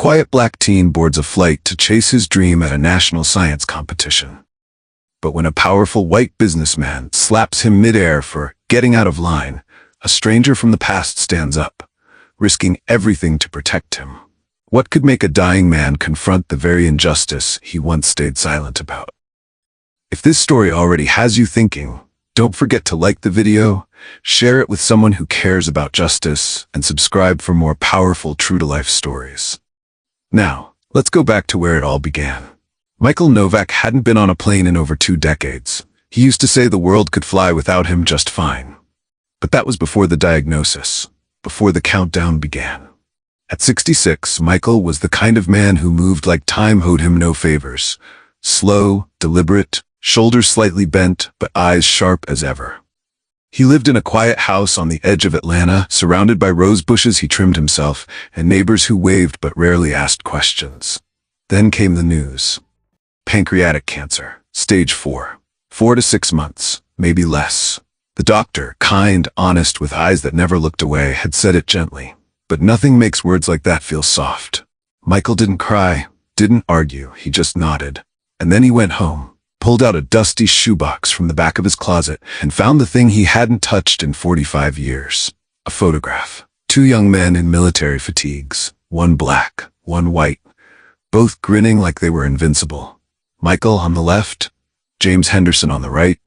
quiet black teen boards a flight to chase his dream at a national science competition. But when a powerful white businessman slaps him midair for getting out of line, a stranger from the past stands up, risking everything to protect him. What could make a dying man confront the very injustice he once stayed silent about? If this story already has you thinking, don't forget to like the video, share it with someone who cares about justice, and subscribe for more powerful true-to-life stories. Now, let's go back to where it all began. Michael Novak hadn't been on a plane in over 2 decades. He used to say the world could fly without him just fine. But that was before the diagnosis, before the countdown began. At 66, Michael was the kind of man who moved like time owed him no favors. Slow, deliberate, shoulders slightly bent, but eyes sharp as ever. He lived in a quiet house on the edge of Atlanta, surrounded by rose bushes he trimmed himself, and neighbors who waved but rarely asked questions. Then came the news. Pancreatic cancer, stage 4. 4 to 6 months, maybe less. The doctor, kind, honest, with eyes that never looked away, had said it gently. But nothing makes words like that feel soft. Michael didn't cry, didn't argue, he just nodded. And then he went home, pulled out a dusty shoebox from the back of his closet, and found the thing he hadn't touched in 45 years. A photograph. 2 young men in military fatigues, one black, one white, both grinning like they were invincible. Michael on the left, James Henderson on the right.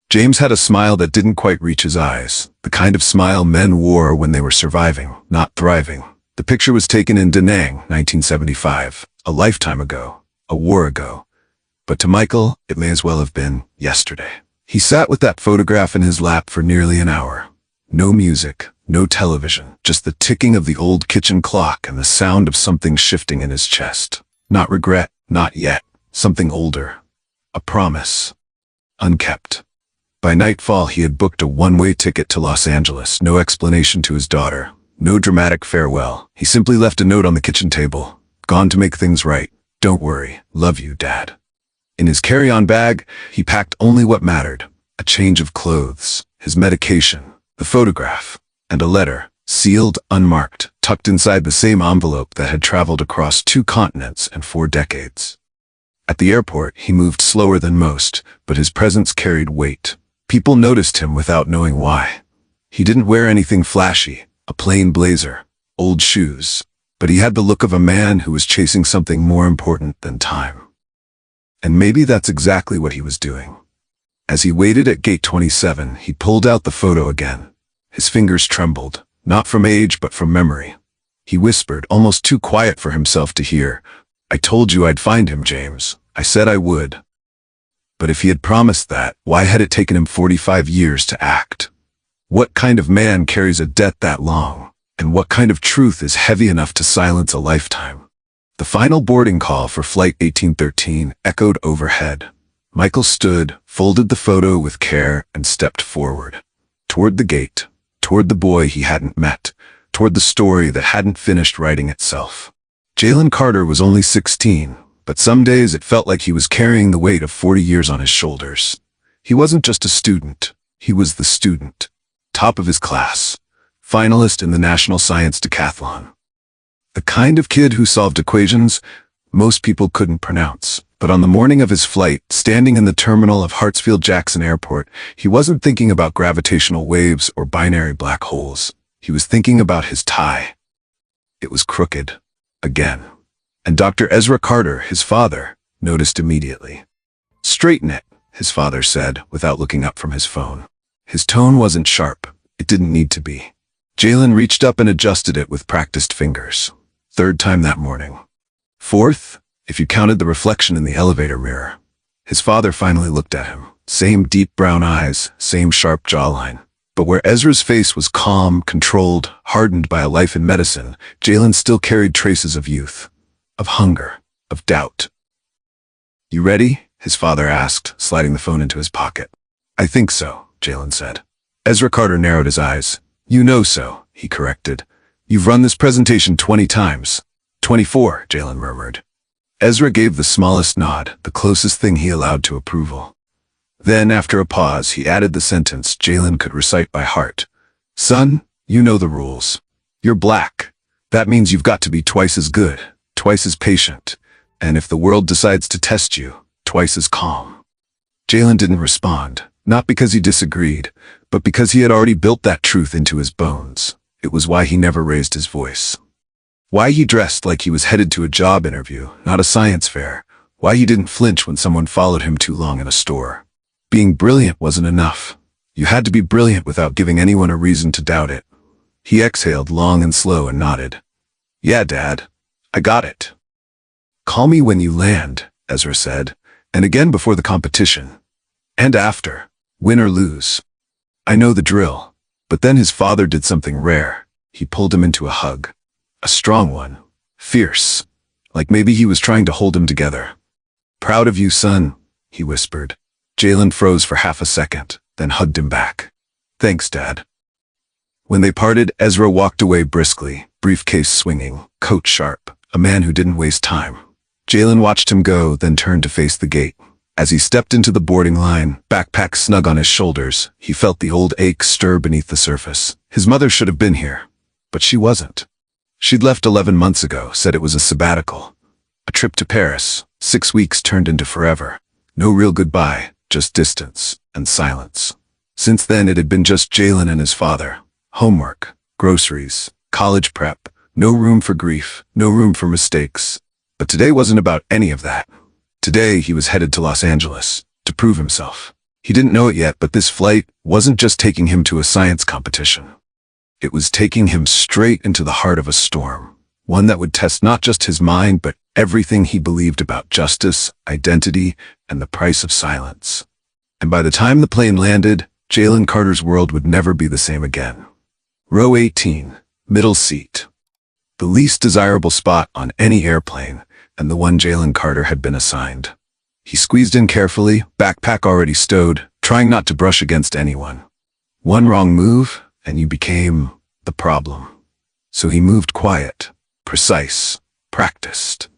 James had a smile that didn't quite reach his eyes, the kind of smile men wore when they were surviving, not thriving. The picture was taken in Da Nang, 1975, a lifetime ago, a war ago. But to Michael, it may as well have been yesterday. He sat with that photograph in his lap for nearly an hour. No music, no television, just the ticking of the old kitchen clock and the sound of something shifting in his chest. Not regret, not yet. Something older. A promise. Unkept. By nightfall, he had booked a one-way ticket to Los Angeles, no explanation to his daughter, no dramatic farewell. He simply left a note on the kitchen table. Gone to make things right. Don't worry. Love you, Dad. In his carry-on bag, he packed only what mattered. A change of clothes, his medication, the photograph, and a letter, sealed, unmarked, tucked inside the same envelope that had traveled across 2 continents and 4 decades. At the airport, he moved slower than most, but his presence carried weight. People noticed him without knowing why. He didn't wear anything flashy, a plain blazer, old shoes, but he had the look of a man who was chasing something more important than time. And maybe that's exactly what he was doing. As he waited at gate 27, he pulled out the photo again. His fingers trembled, not from age but from memory. He whispered, almost too quiet for himself to hear, "I told you I'd find him, James. I said I would." But if he had promised that, why had it taken him 45 years to act? What kind of man carries a debt that long? And what kind of truth is heavy enough to silence a lifetime? The final boarding call for Flight 1813 echoed overhead. Michael stood, folded the photo with care, and stepped forward. Toward the gate, toward the boy he hadn't met, toward the story that hadn't finished writing itself. Jalen Carter was only 16, but some days it felt like he was carrying the weight of 40 years on his shoulders. He wasn't just a student, he was the student. Top of his class, finalist in the National Science Decathlon. The kind of kid who solved equations most people couldn't pronounce. But on the morning of his flight, standing in the terminal of Hartsfield-Jackson Airport, he wasn't thinking about gravitational waves or binary black holes. He was thinking about his tie. It was crooked. Again. And Dr. Ezra Carter, his father, noticed immediately. "Straighten it," his father said, without looking up from his phone. His tone wasn't sharp. It didn't need to be. Jalen reached up and adjusted it with practiced fingers. 3rd time that morning. 4th, if you counted the reflection in the elevator mirror. His father finally looked at him. Same deep brown eyes, same sharp jawline. But where Ezra's face was calm, controlled, hardened by a life in medicine, Jalen still carried traces of youth. Of hunger, of doubt. "You ready?" his father asked, sliding the phone into his pocket. "I think so," Jalen said. Ezra Carter narrowed his eyes. "You know so," he corrected. "You've run this presentation 20 times. 24, Jalen murmured. Ezra gave the smallest nod, the closest thing he allowed to approval. Then, after a pause, he added the sentence Jalen could recite by heart. "Son, you know the rules. You're black. That means you've got to be twice as good. twice as patient, and if the world decides to test you, twice as calm. Jalen didn't respond, not because he disagreed, but because he had already built that truth into his bones. It was why he never raised his voice. Why he dressed like he was headed to a job interview, not a science fair. Why he didn't flinch when someone followed him too long in a store. Being brilliant wasn't enough. You had to be brilliant without giving anyone a reason to doubt it. He exhaled long and slow and nodded. Yeah, Dad. I got it. Call me when you land, Ezra said, and again before the competition. And after, win or lose. I know the drill. But then his father did something rare. He pulled him into a hug. A strong one. Fierce. Like maybe he was trying to hold him together. Proud of you, son, he whispered. Jalen froze for half a second, then hugged him back. Thanks, Dad. When they parted, Ezra walked away briskly, briefcase swinging, coat sharp, a man who didn't waste time. Jalen watched him go, then turned to face the gate. As he stepped into the boarding line, backpack snug on his shoulders, he felt the old ache stir beneath the surface. His mother should have been here, but she wasn't. She'd left 11 months ago, said it was a sabbatical. A trip to Paris, 6 weeks turned into forever. No real goodbye, just distance and silence. Since then it had been just Jalen and his father. Homework, groceries, college prep, no room for grief, no room for mistakes. But today wasn't about any of that. Today he was headed to Los Angeles, to prove himself. He didn't know it yet, but this flight wasn't just taking him to a science competition. It was taking him straight into the heart of a storm, one that would test not just his mind, but everything he believed about justice, identity, and the price of silence. And by the time the plane landed, Jalen Carter's world would never be the same again. Row 18, middle seat. The least desirable spot on any airplane, and the one Jalen Carter had been assigned. He squeezed in carefully, backpack already stowed, trying not to brush against anyone. One wrong move, and you became the problem. So he moved quiet, precise, practiced.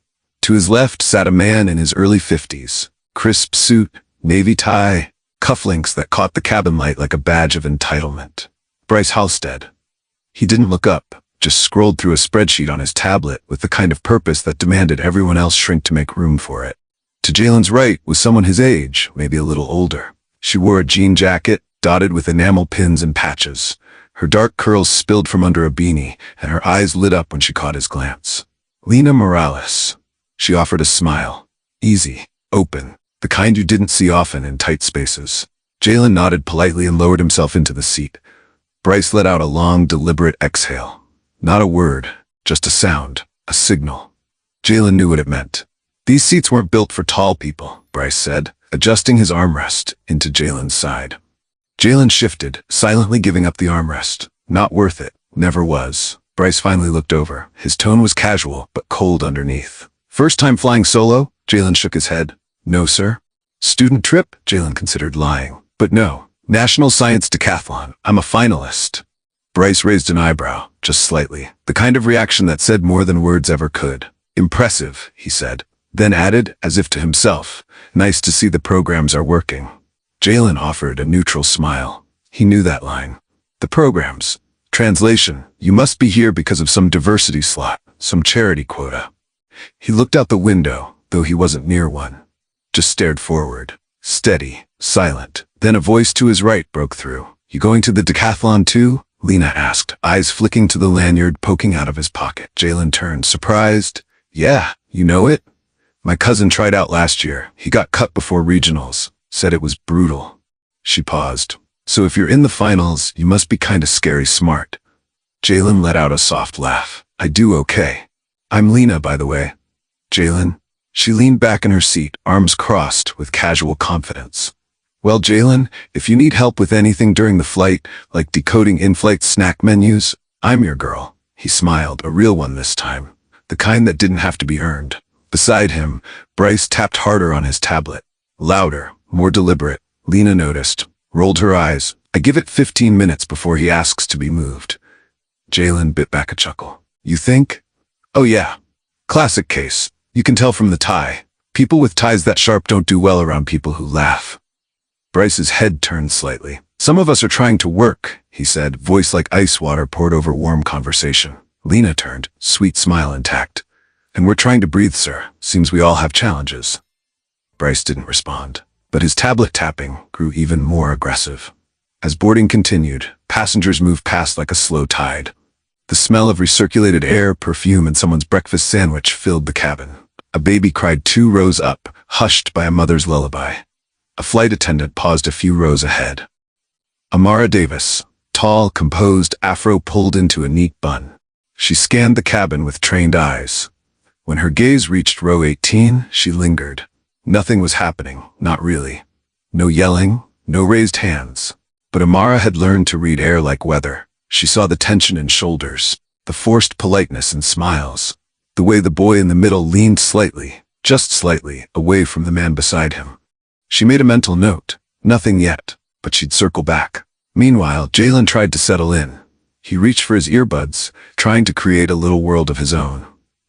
To his left sat a man in his early 50s, crisp suit, navy tie, cufflinks that caught the cabin light like a badge of entitlement. Bryce Halstead. He didn't look up, just scrolled through a spreadsheet on his tablet with the kind of purpose that demanded everyone else shrink to make room for it. To Jalen's right was someone his age, maybe a little older. She wore a jean jacket, dotted with enamel pins and patches. Her dark curls spilled from under a beanie, and her eyes lit up when she caught his glance. Lena Morales. She offered a smile. Easy, open, the kind you didn't see often in tight spaces. Jalen nodded politely and lowered himself into the seat. Bryce let out a long, deliberate exhale. Not a word, just a sound, a signal. Jalen knew what it meant. These seats weren't built for tall people, Bryce said, adjusting his armrest into Jalen's side. Jalen shifted, silently giving up the armrest. Not worth it, never was. Bryce finally looked over. His tone was casual, but cold underneath. First time flying solo? Jalen shook his head. No, sir. Student trip? Jalen considered lying. But no. National Science Decathlon. I'm a finalist. Bryce raised an eyebrow, just slightly. The kind of reaction that said more than words ever could. Impressive, he said. Then added, as if to himself, nice to see the programs are working. Jalen offered a neutral smile. He knew that line. The programs. Translation, you must be here because of some diversity slot, some charity quota. He looked out the window, though he wasn't near one. Just stared forward. Steady, silent. Then a voice to his right broke through. You going to the decathlon too? Lena asked, eyes flicking to the lanyard poking out of his pocket. Jalen turned, surprised. Yeah, you know it? My cousin tried out last year. He got cut before regionals. Said it was brutal. She paused. So if you're in the finals, you must be kinda scary smart. Jalen let out a soft laugh. I do okay. I'm Lena, by the way. Jalen? She leaned back in her seat, arms crossed, with casual confidence. Well, Jalen, if you need help with anything during the flight, like decoding in-flight snack menus, I'm your girl. He smiled, a real one this time. The kind that didn't have to be earned. Beside him, Bryce tapped harder on his tablet. Louder, more deliberate. Lena noticed, rolled her eyes. I give it 15 minutes before he asks to be moved. Jalen bit back a chuckle. You think? Oh yeah. Classic case. You can tell from the tie. People with ties that sharp don't do well around people who laugh. Bryce's head turned slightly. Some of us are trying to work, he said, voice like ice water poured over warm conversation. Lena turned, sweet smile intact. And we're trying to breathe, sir. Seems we all have challenges. Bryce didn't respond, but his tablet tapping grew even more aggressive. As boarding continued, passengers moved past like a slow tide. The smell of recirculated air, perfume, and someone's breakfast sandwich filled the cabin. A baby cried 2 rows up, hushed by a mother's lullaby. A flight attendant paused a few rows ahead. Amara Davis, tall, composed, afro pulled into a neat bun. She scanned the cabin with trained eyes. When her gaze reached row 18, she lingered. Nothing was happening, not really. No yelling, no raised hands. But Amara had learned to read air like weather. She saw the tension in shoulders, the forced politeness in smiles, the way the boy in the middle leaned slightly, just slightly, away from the man beside him. She made a mental note. Nothing yet, but she'd circle back. Meanwhile, Jalen tried to settle in. He reached for his earbuds, trying to create a little world of his own.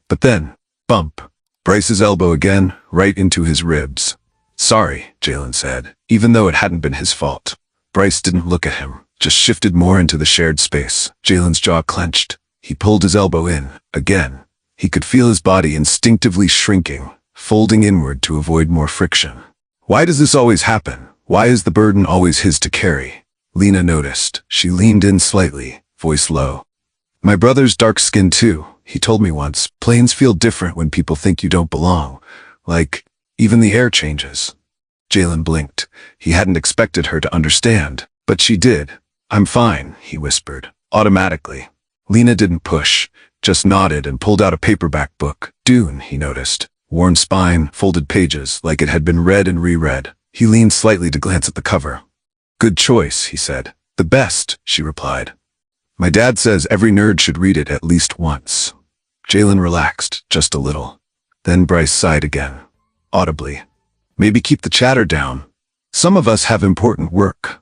But then, bump. Bryce's elbow again, right into his ribs. Sorry, Jalen said, even though it hadn't been his fault. Bryce didn't look at him, just shifted more into the shared space. Jalen's jaw clenched. He pulled his elbow in, again. He could feel his body instinctively shrinking, folding inward to avoid more friction. Why does this always happen? Why is the burden always his to carry? Lena noticed. She leaned in slightly, voice low. My brother's dark skin too. He told me once, planes feel different when people think you don't belong. Like, even the air changes. Jalen blinked. He hadn't expected her to understand, but she did. I'm fine, he whispered, automatically. Lena didn't push, just nodded and pulled out a paperback book. Dune, he noticed. Worn spine, folded pages, like it had been read and reread. He leaned slightly to glance at the cover. Good choice, he said. The best, she replied. My dad says every nerd should read it at least once. Jalen relaxed, just a little. Then Bryce sighed again, audibly. Maybe keep the chatter down. Some of us have important work.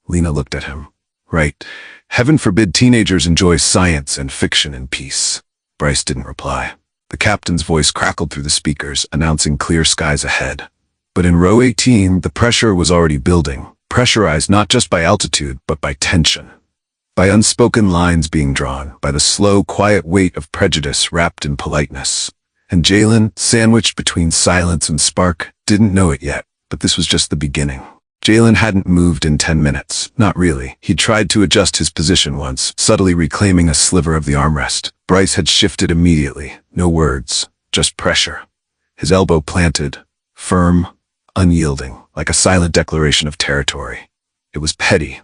Lena looked at him. Right. Heaven forbid teenagers enjoy science and fiction in peace. Bryce didn't reply. The captain's voice crackled through the speakers, announcing clear skies ahead. But in row 18, the pressure was already building, pressurized not just by altitude, but by tension. By unspoken lines being drawn, by the slow, quiet weight of prejudice wrapped in politeness. And Jalen, sandwiched between silence and spark, didn't know it yet, but this was just the beginning. Jalen hadn't moved in 10 minutes, not really. He'd tried to adjust his position once, subtly reclaiming a sliver of the armrest. Bryce had shifted immediately, no words, just pressure. His elbow planted, firm, unyielding, like a silent declaration of territory. It was petty.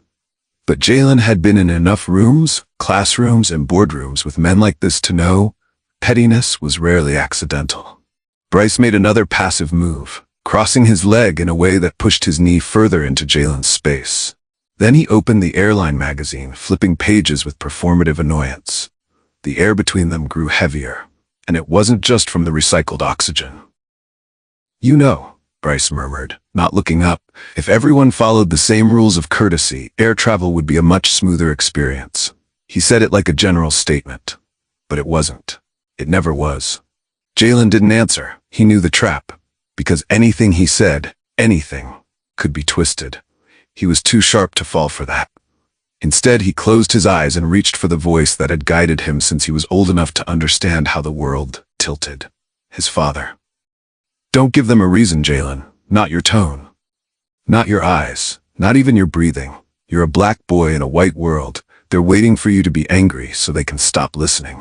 But Jalen had been in enough rooms, classrooms, and boardrooms with men like this to know pettiness was rarely accidental. Bryce made another passive move, crossing his leg in a way that pushed his knee further into Jalen's space. Then he opened the airline magazine, flipping pages with performative annoyance. The air between them grew heavier, and it wasn't just from the recycled oxygen. You know, Bryce murmured, not looking up, if everyone followed the same rules of courtesy, air travel would be a much smoother experience. He said it like a general statement, but it wasn't. It never was. Jalen didn't answer. He knew the trap, because anything he said, anything, could be twisted. He was too sharp to fall for that. Instead, he closed his eyes and reached for the voice that had guided him since he was old enough to understand how the world tilted. His father. Don't give them a reason, Jalen. Not your tone. Not your eyes. Not even your breathing. You're a black boy in a white world. They're waiting for you to be angry so they can stop listening.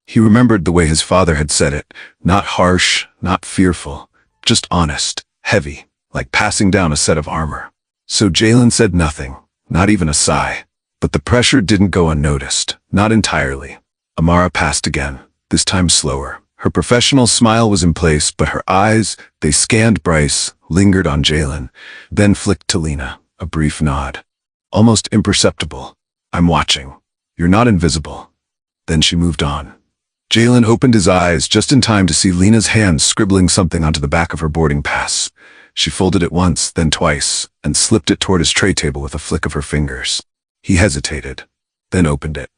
He remembered the way his father had said it. Not harsh, not fearful. Just honest, heavy, like passing down a set of armor. So Jalen said nothing, not even a sigh. But the pressure didn't go unnoticed, not entirely. Amara passed again, this time slower. Her professional smile was in place, but her eyes, they scanned Bryce, lingered on Jalen, then flicked to Lena, a brief nod. Almost imperceptible. I'm watching. You're not invisible. Then she moved on. Jalen opened his eyes just in time to see Lena's hand scribbling something onto the back of her boarding pass. She folded it once, then twice, and slipped it toward his tray table with a flick of her fingers. He hesitated, then opened it.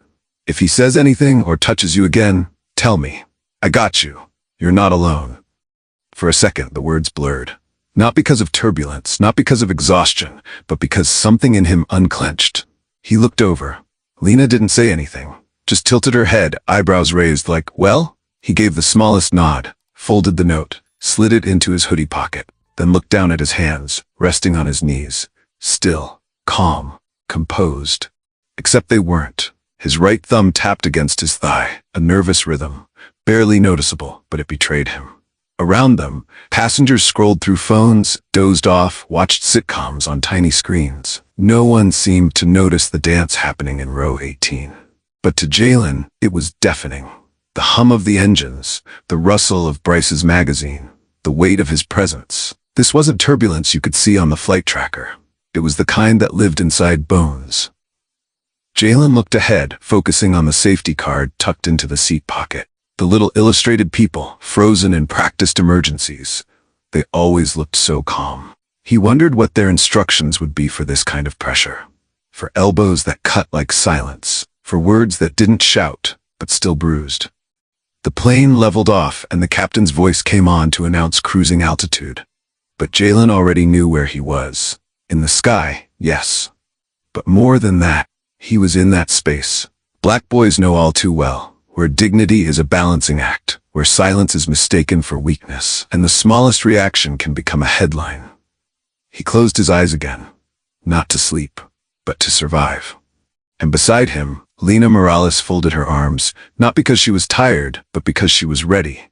If he says anything or touches you again, tell me. I got you. You're not alone. For a second, the words blurred. Not because of turbulence, not because of exhaustion, but because something in him unclenched. He looked over. Lena didn't say anything, just tilted her head, eyebrows raised like, well? He gave the smallest nod, folded the note, slid it into his hoodie pocket, then looked down at his hands, resting on his knees. Still, calm, composed. Except they weren't. His right thumb tapped against his thigh, a nervous rhythm, barely noticeable, but it betrayed him. Around them, passengers scrolled through phones, dozed off, watched sitcoms on tiny screens. No one seemed to notice the dance happening in row 18. But to Jalen, it was deafening. The hum of the engines, the rustle of Bryce's magazine, the weight of his presence. This wasn't turbulence you could see on the flight tracker. It was the kind that lived inside bones. Jalen looked ahead, focusing on the safety card tucked into the seat pocket. The little illustrated people, frozen in practiced emergencies. They always looked so calm. He wondered what their instructions would be for this kind of pressure. For elbows that cut like silence. For words that didn't shout, but still bruised. The plane leveled off and the captain's voice came on to announce cruising altitude. But Jalen already knew where he was. In the sky, yes. But more than that, he was in that space. Black boys know all too well, where dignity is a balancing act, where silence is mistaken for weakness, and the smallest reaction can become a headline. He closed his eyes again, not to sleep, but to survive. And beside him, Lena Morales folded her arms, not because she was tired, but because she was ready.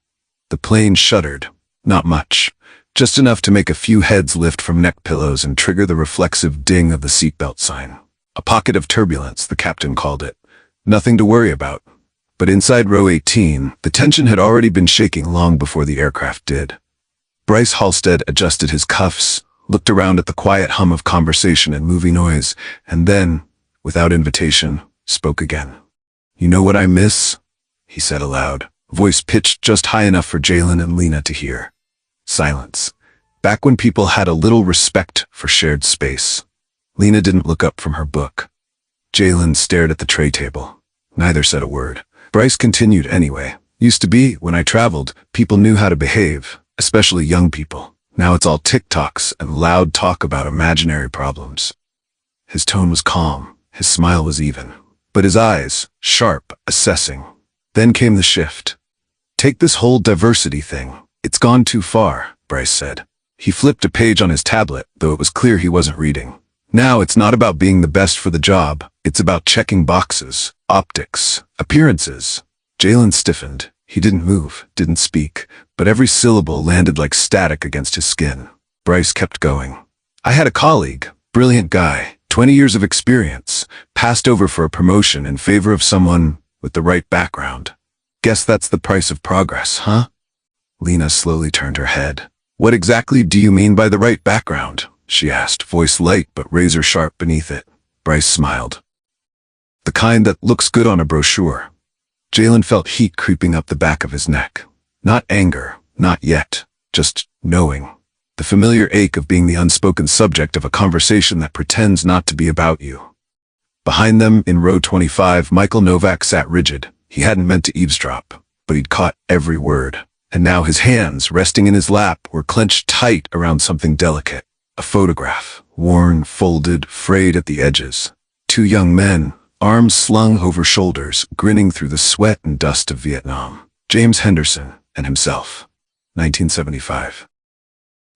The plane shuddered, not much, just enough to make a few heads lift from neck pillows and trigger the reflexive ding of the seatbelt sign. A pocket of turbulence, the captain called it. Nothing to worry about. But inside row 18, the tension had already been shaking long before the aircraft did. Bryce Halstead adjusted his cuffs, looked around at the quiet hum of conversation and movie noise, and then, without invitation, spoke again. "You know what I miss?" he said aloud, voice pitched just high enough for Jalen and Lena to hear. Silence. Back when people had a little respect for shared space. Lena didn't look up from her book. Jalen stared at the tray table. Neither said a word. Bryce continued anyway. "Used to be, when I traveled, people knew how to behave, especially young people. Now it's all TikToks and loud talk about imaginary problems." His tone was calm. His smile was even. But his eyes, sharp, assessing. Then came the shift. "Take this whole diversity thing. It's gone too far," Bryce said. He flipped a page on his tablet, though it was clear he wasn't reading. "Now it's not about being the best for the job. It's about checking boxes, optics, appearances." Jalen stiffened. He didn't move, didn't speak, but every syllable landed like static against his skin. Bryce kept going. "I had a colleague, brilliant guy, 20 years of experience, passed over for a promotion in favor of someone with the right background. Guess that's the price of progress, huh?" Lena slowly turned her head. "What exactly do you mean by the right background?" she asked, voice light but razor sharp beneath it. Bryce smiled. "The kind that looks good on a brochure." Jalen felt heat creeping up the back of his neck. Not anger, not yet, just knowing. The familiar ache of being the unspoken subject of a conversation that pretends not to be about you. Behind them, in row 25, Michael Novak sat rigid. He hadn't meant to eavesdrop, but he'd caught every word. And now his hands, resting in his lap, were clenched tight around something delicate. A photograph, worn, folded, frayed at the edges. Two young men, arms slung over shoulders, grinning through the sweat and dust of Vietnam. James Henderson and himself. 1975.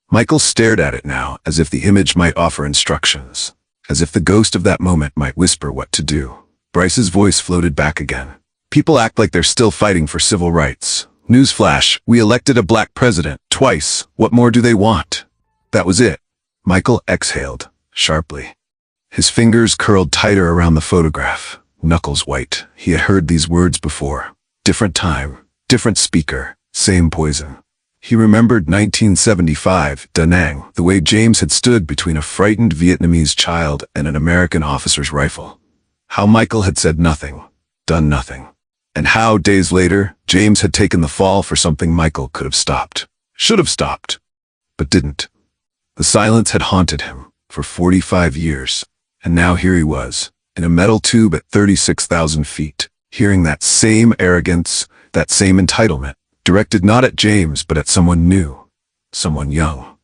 Michael stared at it now, as if the image might offer instructions. As if the ghost of that moment might whisper what to do. Bryce's voice floated back again. "People act like they're still fighting for civil rights. Newsflash, we elected a black president, twice. What more do they want?" That was it. Michael exhaled, sharply. His fingers curled tighter around the photograph, knuckles white. He had heard these words before. Different time, different speaker, same poison. He remembered 1975, Da Nang, the way James had stood between a frightened Vietnamese child and an American officer's rifle. How Michael had said nothing, done nothing. And how, days later, James had taken the fall for something Michael could have stopped. Should have stopped, but didn't. The silence had haunted him for 45 years, and now here he was, in a metal tube at 36,000 feet, hearing that same arrogance, that same entitlement, directed not at James but at someone new, someone young.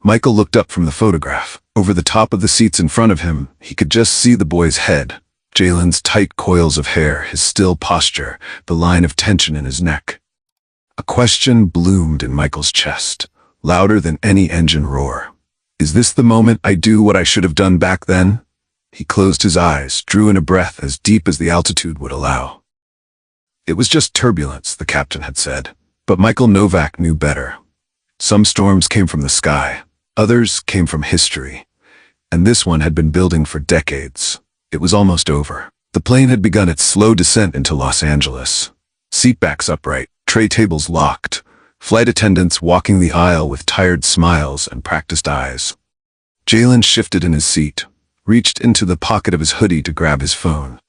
Michael looked up from the photograph. Over the top of the seats in front of him, he could just see the boy's head, Jalen's tight coils of hair, his still posture, the line of tension in his neck. A question bloomed in Michael's chest, louder than any engine roar. Is this the moment I do what I should have done back then? He closed his eyes, drew in a breath as deep as the altitude would allow. It was just turbulence, the captain had said, but Michael Novak knew better. Some storms came from the sky, others came from history, and this one had been building for decades. It was almost over. The plane had begun its slow descent into Los Angeles. Seatbacks upright, tray tables locked, flight attendants walking the aisle with tired smiles and practiced eyes. Jalen shifted in his seat, reached into the pocket of his hoodie to grab his phone.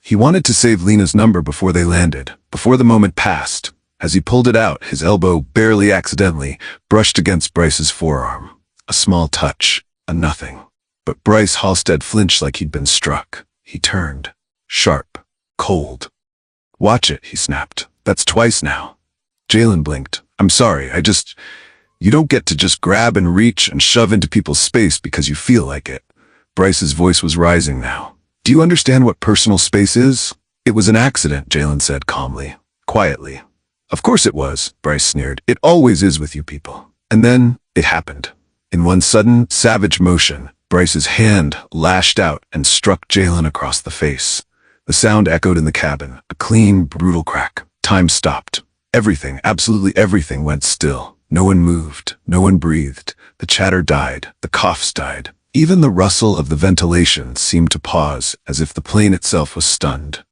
He wanted to save Lena's number before they landed, before the moment passed. As he pulled it out, his elbow, barely accidentally, brushed against Bryce's forearm. A small touch, a nothing. But Bryce Halstead flinched like he'd been struck. He turned. Sharp. Cold. Watch it, he snapped. That's twice now. Jalen blinked. I'm sorry, you don't get to just grab and reach and shove into people's space because you feel like it. Bryce's voice was rising now. Do you understand what personal space is? It was an accident, Jalen said calmly, quietly. Of course it was, Bryce sneered. It always is with you people. And then, it happened. In one sudden, savage motion, Bryce's hand lashed out and struck Jalen across the face. The sound echoed in the cabin, a clean, brutal crack. Time stopped. Everything, absolutely everything went still. No one moved. No one breathed. The chatter died. The coughs died. Even the rustle of the ventilation seemed to pause, as if the plane itself was stunned.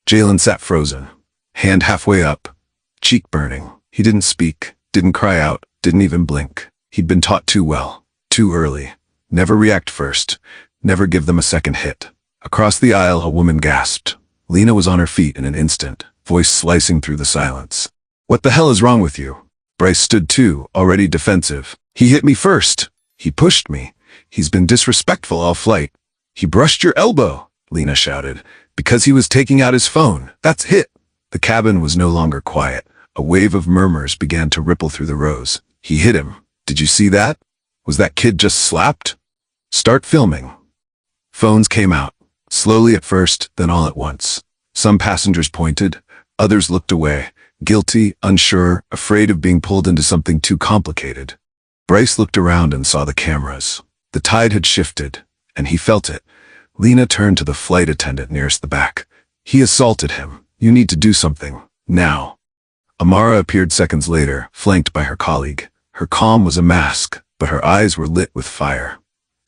Jalen sat frozen, hand halfway up, cheek burning. He didn't speak, didn't cry out, didn't even blink. He'd been taught too well, too early. Never react first. Never give them a second hit. Across the aisle, a woman gasped. Lena was on her feet in an instant, voice slicing through the silence. What the hell is wrong with you? Bryce stood too, already defensive. He hit me first. He pushed me. He's been disrespectful all flight. He brushed your elbow, Lena shouted, because he was taking out his phone. That's it. The cabin was no longer quiet. A wave of murmurs began to ripple through the rows. He hit him. Did you see that? Was that kid just slapped? Start filming. Phones came out, slowly at first, then all at once. Some passengers pointed, others looked away, guilty, unsure, afraid of being pulled into something too complicated. Bryce looked around and saw the cameras. The tide had shifted, and he felt it. Lena turned to the flight attendant nearest the back. He assaulted him. You need to do something. Now. Amara appeared seconds later, flanked by her colleague. Her calm was a mask, but her eyes were lit with fire.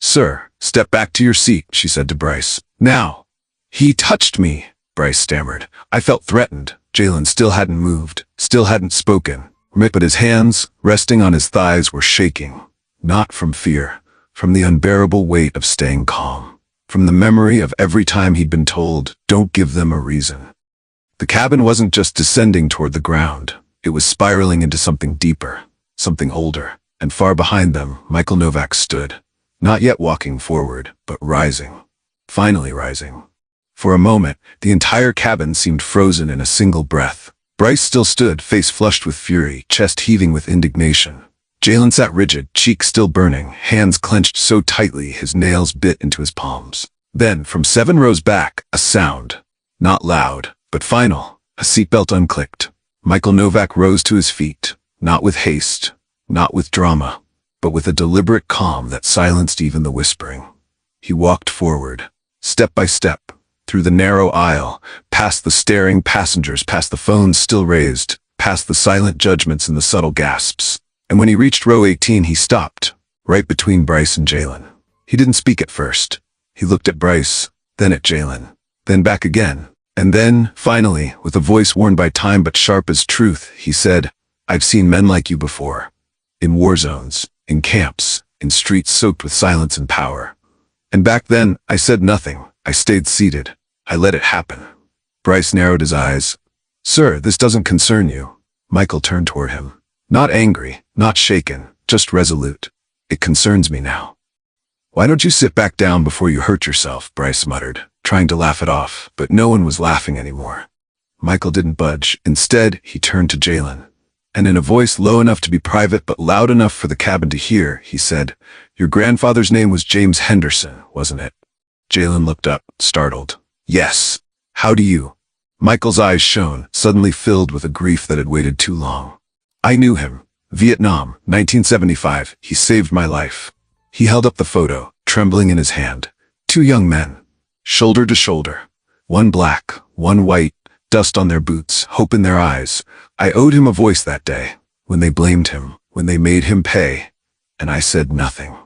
Sir, step back to your seat, she said to Bryce. Now. He touched me, Bryce stammered. I felt threatened. Jalen still hadn't moved, still hadn't spoken. But his hands, resting on his thighs, were shaking. Not from fear, from the unbearable weight of staying calm. From the memory of every time he'd been told, don't give them a reason. The cabin wasn't just descending toward the ground. It was spiraling into something deeper, something older. And far behind them, Michael Novak stood. Not yet walking forward, but rising. Finally rising. For a moment, the entire cabin seemed frozen in a single breath. Bryce still stood, face flushed with fury, chest heaving with indignation. Jalen sat rigid, cheeks still burning, hands clenched so tightly his nails bit into his palms. Then, from 7 rows back, a sound. Not loud, but final. A seatbelt unclicked. Michael Novak rose to his feet, not with haste, not with drama, but with a deliberate calm that silenced even the whispering. He walked forward, step by step, through the narrow aisle, past the staring passengers, past the phones still raised, past the silent judgments and the subtle gasps. And when he reached row 18, he stopped, right between Bryce and Jalen. He didn't speak at first. He looked at Bryce, then at Jalen, then back again. And then, finally, with a voice worn by time but sharp as truth, he said, I've seen men like you before. In war zones, in camps, in streets soaked with silence and power. And back then, I said nothing. I stayed seated. I let it happen. Bryce narrowed his eyes. Sir, this doesn't concern you. Michael turned toward him. Not angry, not shaken, just resolute. It concerns me now. Why don't you sit back down before you hurt yourself, Bryce muttered, trying to laugh it off, but no one was laughing anymore. Michael didn't budge. Instead, he turned to Jalen. And in a voice low enough to be private but loud enough for the cabin to hear, he said, Your grandfather's name was James Henderson, wasn't it? Jalen looked up, startled. Yes. How do you? Michael's eyes shone, suddenly filled with a grief that had waited too long. I knew him. Vietnam, 1975. He saved my life. He held up the photo, trembling in his hand. Two young men, shoulder to shoulder. One black, one white, dust on their boots, hope in their eyes. I owed him a voice that day, when they blamed him, when they made him pay, and I said nothing.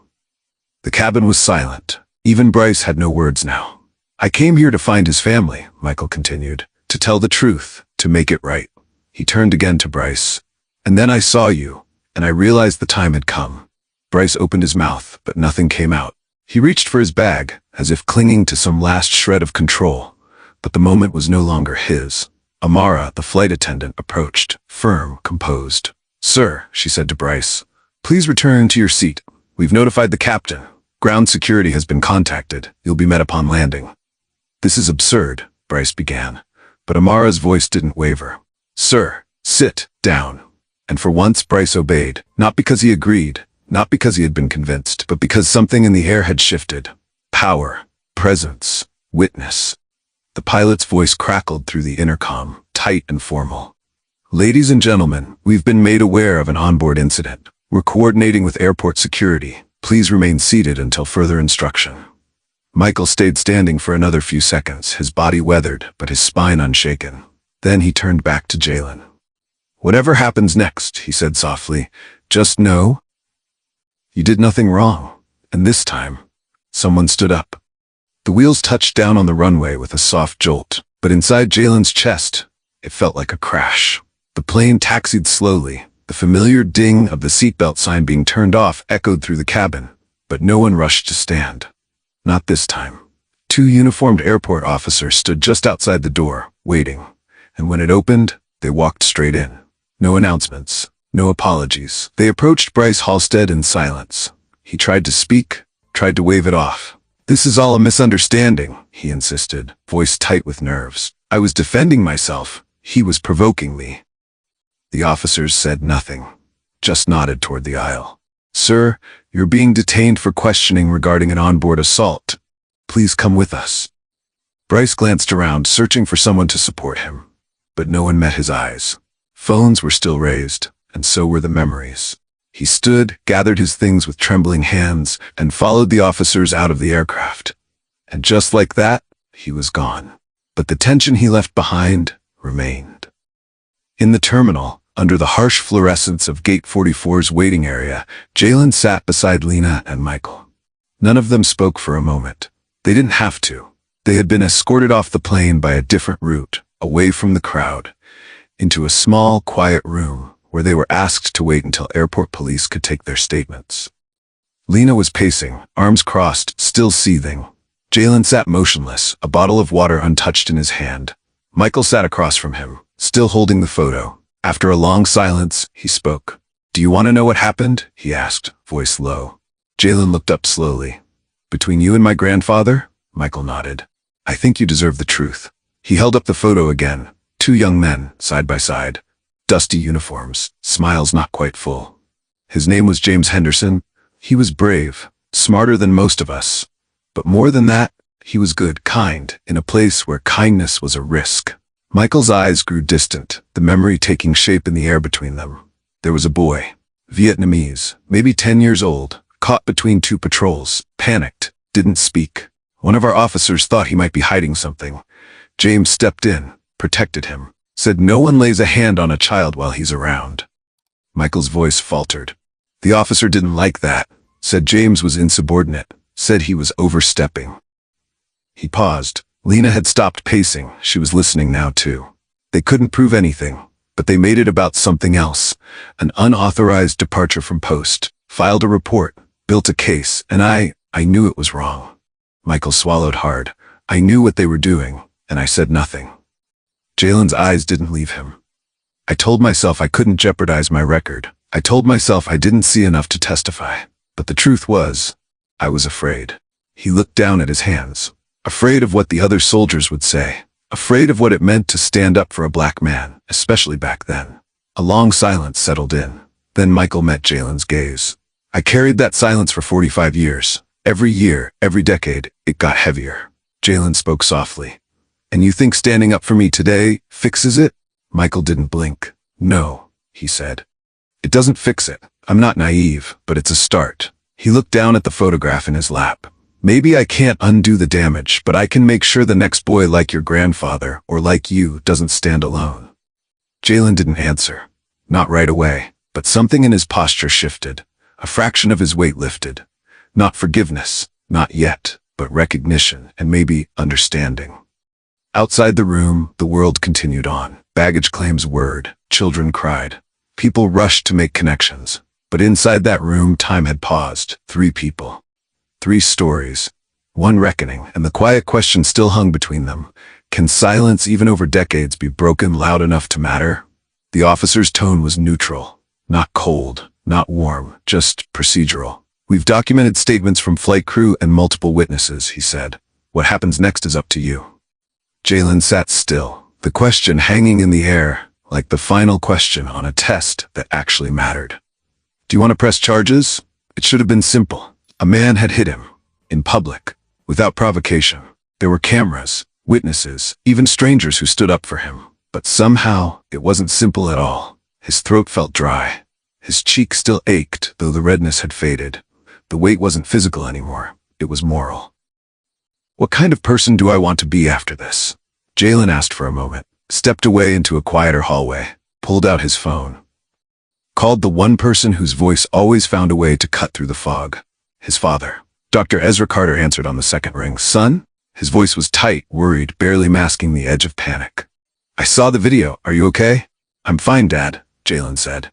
The cabin was silent. Even Bryce had no words now. I came here to find his family, Michael continued, to tell the truth, to make it right. He turned again to Bryce. And then I saw you, and I realized the time had come. Bryce opened his mouth, but nothing came out. He reached for his bag, as if clinging to some last shred of control. But the moment was no longer his. Amara, the flight attendant, approached, firm, composed. Sir, she said to Bryce, please return to your seat. We've notified the captain. Ground security has been contacted. You'll be met upon landing. This is absurd, Bryce began. But Amara's voice didn't waver. Sir, sit down. And for once Bryce obeyed, not because he agreed, not because he had been convinced, but because something in the air had shifted. Power, presence, witness. The pilot's voice crackled through the intercom, tight and formal. Ladies and gentlemen, we've been made aware of an onboard incident. We're coordinating with airport security. Please remain seated until further instruction. Michael stayed standing for another few seconds, his body weathered, but his spine unshaken. Then he turned back to Jalen. Whatever happens next, he said softly, just know you did nothing wrong. And this time, someone stood up. The wheels touched down on the runway with a soft jolt, but inside Jalen's chest, it felt like a crash. The plane taxied slowly. The familiar ding of the seatbelt sign being turned off echoed through the cabin, but no one rushed to stand. Not this time. Two uniformed airport officers stood just outside the door, waiting, and when it opened, they walked straight in. No announcements, no apologies. They approached Bryce Halstead in silence. He tried to speak, tried to wave it off. This is all a misunderstanding, he insisted, voice tight with nerves. I was defending myself. He was provoking me. The officers said nothing, just nodded toward the aisle. Sir, you're being detained for questioning regarding an onboard assault. Please come with us. Bryce glanced around, searching for someone to support him, but no one met his eyes. Phones were still raised, and so were the memories. He stood, gathered his things with trembling hands, and followed the officers out of the aircraft. And just like that, he was gone. But the tension he left behind remained. In the terminal, under the harsh fluorescence of Gate 44's waiting area, Jalen sat beside Lena and Michael. None of them spoke for a moment. They didn't have to. They had been escorted off the plane by a different route, away from the crowd, into a small, quiet room where they were asked to wait until airport police could take their statements. Lena was pacing, arms crossed, still seething. Jalen sat motionless, a bottle of water untouched in his hand. Michael sat across from him, still holding the photo. After a long silence, he spoke. Do you want to know what happened? He asked, voice low. Jalen looked up slowly. Between you and my grandfather? Michael nodded. I think you deserve the truth. He held up the photo again. Two young men, side by side. Dusty uniforms, smiles not quite full. His name was James Henderson. He was brave, smarter than most of us. But more than that, he was good, kind, in a place where kindness was a risk. Michael's eyes grew distant, the memory taking shape in the air between them. There was a boy, Vietnamese, maybe 10 years old, caught between two patrols, panicked, didn't speak. One of our officers thought he might be hiding something. James stepped in, protected him, said no one lays a hand on a child while he's around. Michael's voice faltered. The officer didn't like that, said James was insubordinate, said he was overstepping. He paused. Lena had stopped pacing. She was listening now too. They couldn't prove anything, but they made it about something else. An unauthorized departure from post. Filed a report, built a case, and I knew it was wrong. Michael swallowed hard. I knew what they were doing, and I said nothing. Jalen's eyes didn't leave him. I told myself I couldn't jeopardize my record. I told myself I didn't see enough to testify. But the truth was, I was afraid. He looked down at his hands. Afraid of what the other soldiers would say. Afraid of what it meant to stand up for a black man, especially back then. A long silence settled in. Then Michael met Jalen's gaze. I carried that silence for 45 years. Every year, every decade, it got heavier. Jalen spoke softly. And you think standing up for me today fixes it? Michael didn't blink. No, he said. It doesn't fix it. I'm not naive, but it's a start. He looked down at the photograph in his lap. Maybe I can't undo the damage, but I can make sure the next boy like your grandfather, or like you, doesn't stand alone. Jalen didn't answer. Not right away, but something in his posture shifted. A fraction of his weight lifted. Not forgiveness, not yet, but recognition and maybe understanding. Outside the room, the world continued on. Baggage claims whirred. Children cried. People rushed to make connections. But inside that room, time had paused. 3 people. 3 stories. 1 reckoning, and the quiet question still hung between them. Can silence, even over decades, be broken loud enough to matter? The officer's tone was neutral. Not cold, not warm, just procedural. We've documented statements from flight crew and multiple witnesses, he said. What happens next is up to you. Jalen sat still, the question hanging in the air, like the final question on a test that actually mattered. Do you want to press charges? It should have been simple. A man had hit him. In public. Without provocation. There were cameras, witnesses, even strangers who stood up for him. But somehow, it wasn't simple at all. His throat felt dry. His cheek still ached, though the redness had faded. The weight wasn't physical anymore. It was moral. What kind of person do I want to be after this? Jalen asked for a moment, stepped away into a quieter hallway, pulled out his phone. Called the one person whose voice always found a way to cut through the fog. His father. Dr. Ezra Carter answered on the second ring. Son? His voice was tight, worried, barely masking the edge of panic. I saw the video. Are you okay? I'm fine, Dad, Jalen said.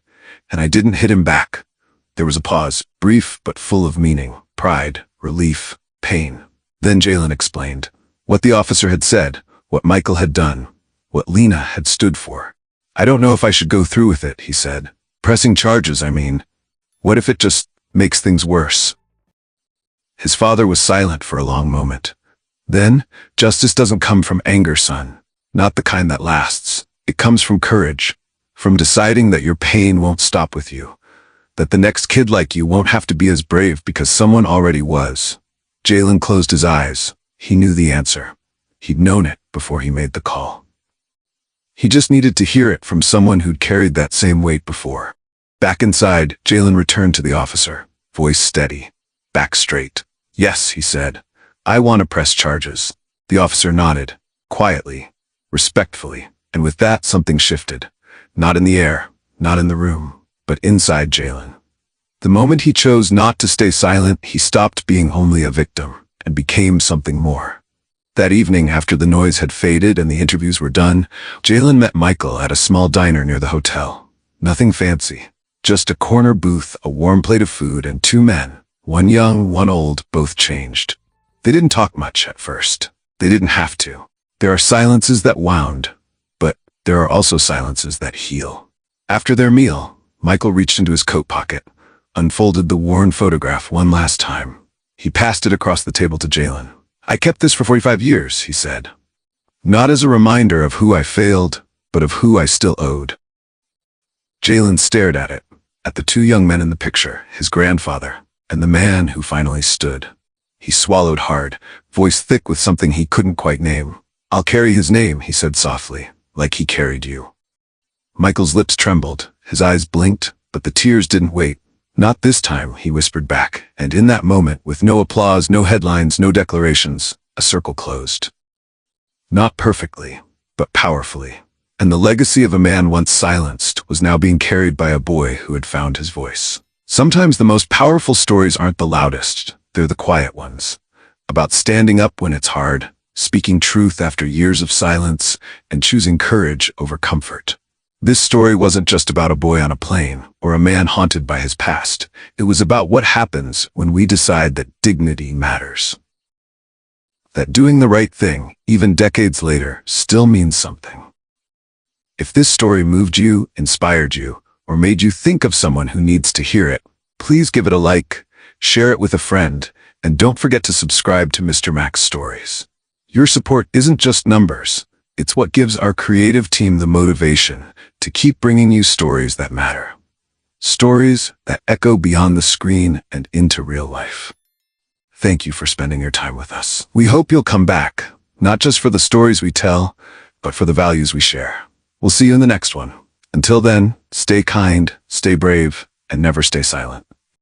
And I didn't hit him back. There was a pause, brief but full of meaning, pride, relief, pain. Then Jalen explained what the officer had said, what Michael had done, what Lena had stood for. I don't know if I should go through with it, he said. Pressing charges, I mean. What if it just makes things worse? His father was silent for a long moment. Then, justice doesn't come from anger, son. Not the kind that lasts. It comes from courage. From deciding that your pain won't stop with you. That the next kid like you won't have to be as brave because someone already was. Jalen closed his eyes. He knew the answer. He'd known it before he made the call. He just needed to hear it from someone who'd carried that same weight before. Back inside, Jalen returned to the officer, voice steady, back straight. Yes, he said. I want to press charges. The officer nodded, quietly, respectfully, and with that something shifted. Not in the air, not in the room, but inside Jalen. The moment he chose not to stay silent, he stopped being only a victim and became something more. That evening, after the noise had faded and the interviews were done, Jalen met Michael at a small diner near the hotel. Nothing fancy, just a corner booth, a warm plate of food, and 2 men, one young, one old, both changed. They didn't talk much at first. They didn't have to. There are silences that wound, but there are also silences that heal. After their meal, Michael reached into his coat pocket, unfolded the worn photograph one last time. He passed it across the table to Jalen. I kept this for 45 years, he said. Not as a reminder of who I failed, but of who I still owed. Jalen stared at it, at the 2 young men in the picture, his grandfather, and the man who finally stood. He swallowed hard, voice thick with something he couldn't quite name. I'll carry his name, he said softly, like he carried you. Michael's lips trembled, his eyes blinked, but the tears didn't wait. Not this time, he whispered back, and in that moment, with no applause, no headlines, no declarations, a circle closed. Not perfectly, but powerfully. And the legacy of a man once silenced was now being carried by a boy who had found his voice. Sometimes the most powerful stories aren't the loudest, they're the quiet ones. About standing up when it's hard, speaking truth after years of silence, and choosing courage over comfort. This story wasn't just about a boy on a plane, or a man haunted by his past. It was about what happens when we decide that dignity matters. That doing the right thing, even decades later, still means something. If this story moved you, inspired you, or made you think of someone who needs to hear it, please give it a like, share it with a friend, and don't forget to subscribe to Mr. Mac's Stories. Your support isn't just numbers. It's what gives our creative team the motivation to keep bringing you stories that matter. Stories that echo beyond the screen and into real life. Thank you for spending your time with us. We hope you'll come back, not just for the stories we tell, but for the values we share. We'll see you in the next one. Until then, stay kind, stay brave, and never stay silent.